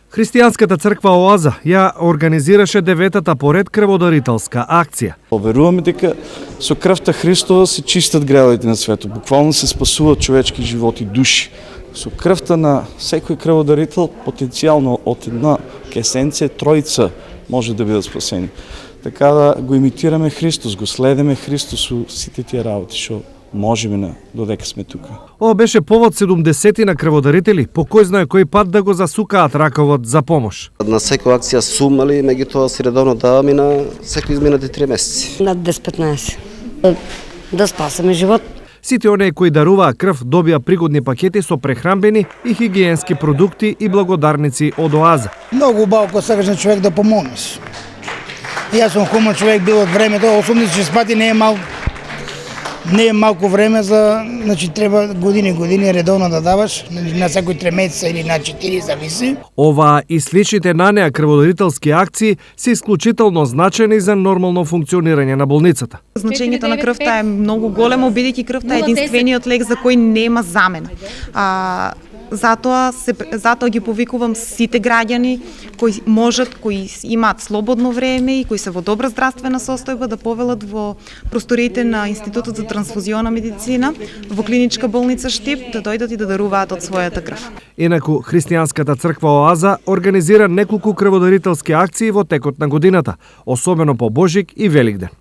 Христијанската црква Оаза ја организираше 9-та поред крводарителска акција. Поверуваме дека со крвта Христова се чистат гревовите на светот, буквално се спасуваат човечки животи, души. Со крвта на секој крводарител потенцијално од една есенција тројца може да бидат спасени. Така да го имитираме Христос, го следеме Христос со сите тие работи што можеме додека сме тука. Ова беше повод 70 на крводарители по кој знае кој пат да го засукаат раковот за помош. На секоја акција сумали, меѓутоа си редовно даваме на секој изминати 3 месеци. Над 10-15. Да спасаме живот. Сите оние кои даруваа крв добија пригодни пакети со прехранбени и хигиенски продукти и благодарници од Оаза. Многу убаво кога сакаш на човек да помогнеш. Јас сум хуман човек бил од времето, 86 пати не е малку време за, значи треба години редовно да даваш, на секој 3 месеца или на 4 зависи. Ова и сличните на неа крводарителски акции се исклучително значени за нормално функционирање на болницата. Значењето на крвта е многу големо, бидејќи крвта е единствениот лек за кој нема замена. Затоа ги повикувам сите граѓани кои можат, кои имаат слободно време и кои се во добра здравствена состојба да повелат во просториите на Институтот за трансфузиона медицина во клиничка болница Штип да дојдат и да даруваат од својата крв. Инаку Христијанската црква Оаза организира неколку крводарителски акции во текот на годината, особено по Божик и Великден.